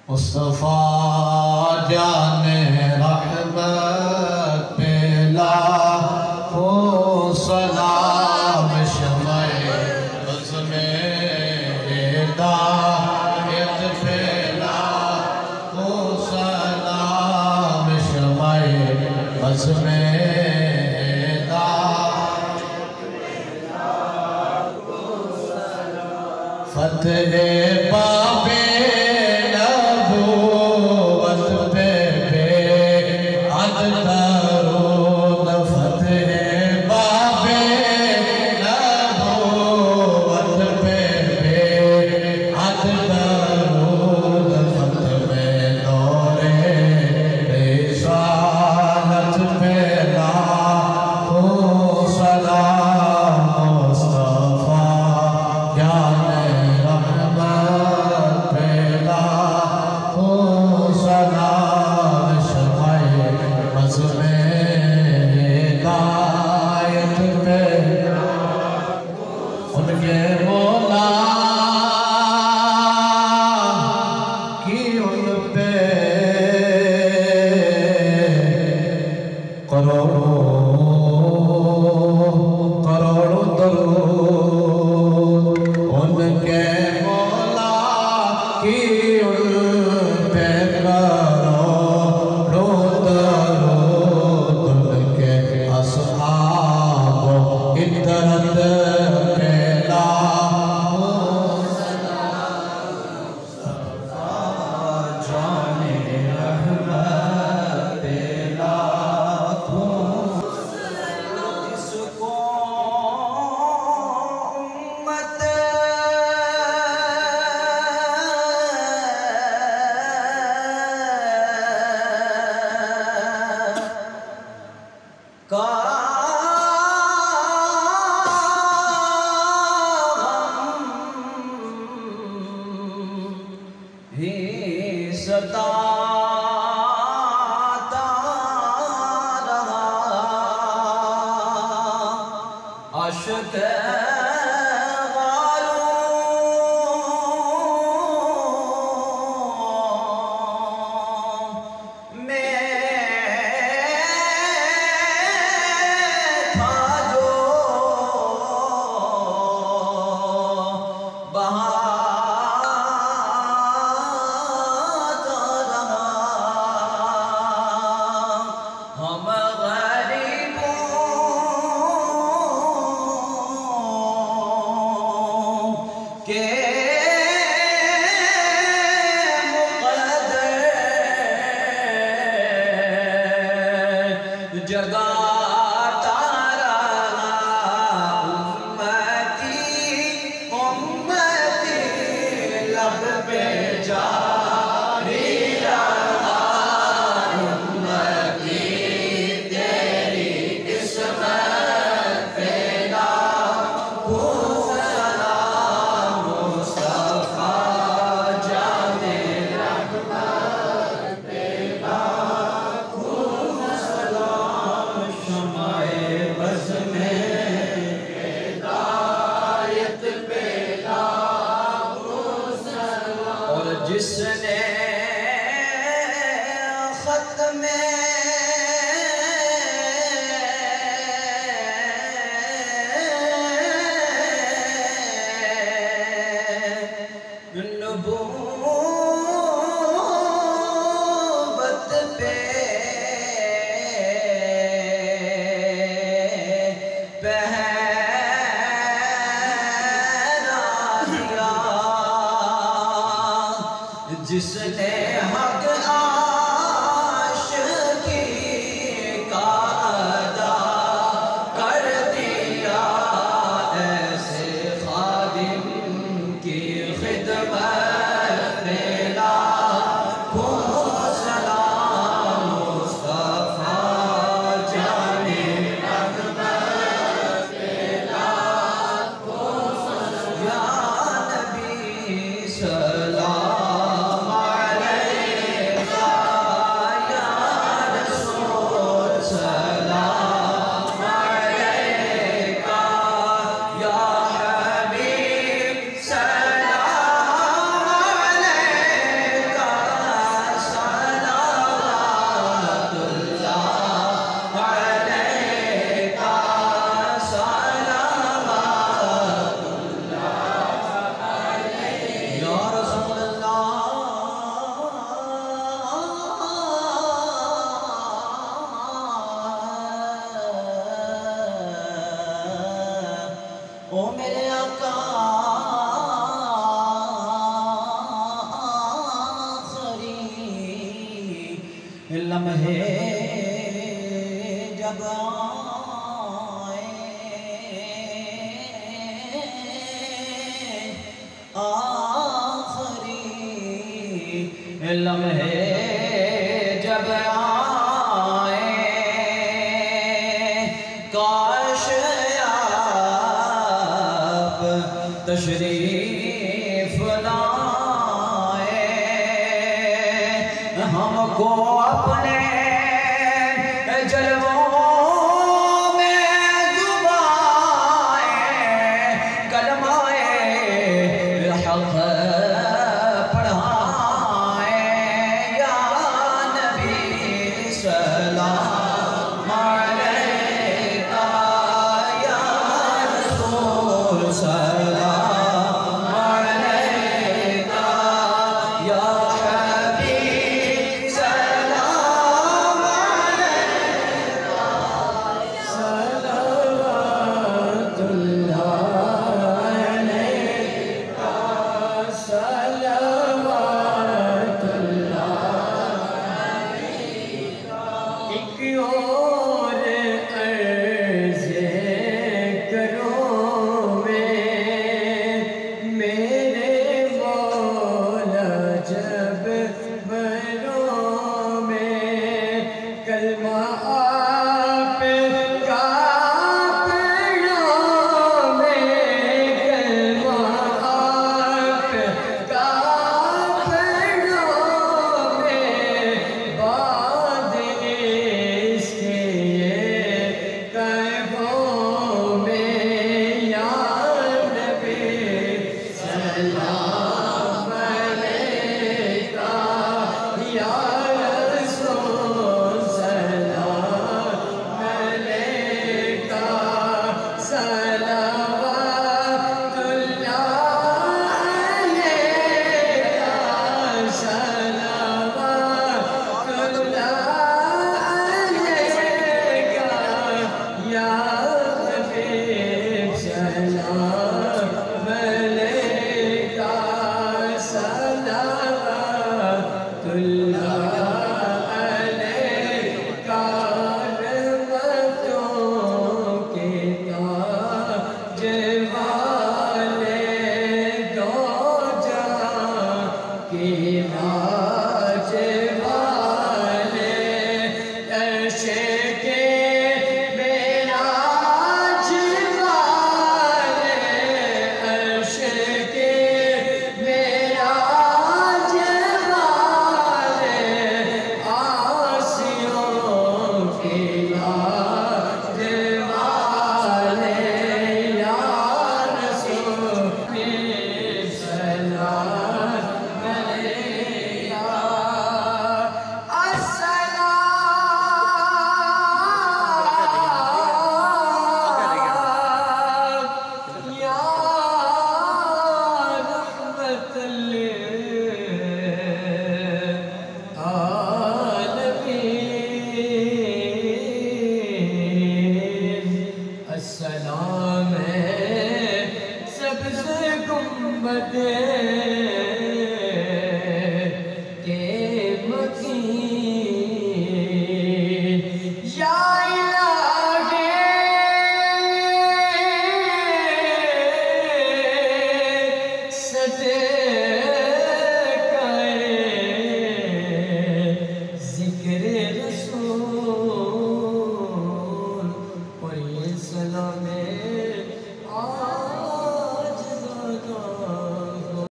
मुस्तफा जाने रहमत पे लाखों सलाम शम्ए बज़्म-ए हिदायत पे लाखों सलाम शम्ए बज़्म-ए फतह बाबे नबूवत पे बेअद दरूद फतह बाबे नबूवत पे बेअद दरूद फतह दौरे रिसालत पे लाखों सलाम मुस्तफा जाने सताता रहा आशिक़ जिसने खत में नबूवत पे जिसने हक आशिकी का अदा कर दिया ऐसे खादिम की खिदमत में लाखों सलाम मुस्तफा जाने रहमत पे लाखों सलाम या नबी सलाम लम्हे जब आए लम्हे जब आए काश आप तशरीफ लाए हमको अपने जलवों में डुबाए कलमाए हक़ पढ़ाए या नबी सलाम अलैका या रसूल सलाम अलैका या हबीब सलाम अलैका सलवातुल्लाह अलैका सलवातुल्लाह एक और अर्ज़े करो मेरे मौला जब बरो में कलमा आप का पढ़ो में कलमा आप का पढ़ो में बाद इसके कहो में या नबी सलाम अलैका या रसूल सलाम अलैका सलवातुल्लाह अलैका सलवातुल्लाह अलैका या हबीब सलाम अलैका सलवातुल्लाह अलैका रहमतों के ताज वाले दो जहां के नाज वाले अर्श के मेराज वाले अर्श के मेराज वाले आसियों के लाज वाले या रसूल सलाम अलैका अस्सलाम या रहमतल आलमीन अस्सलाम है सबसे गुंबद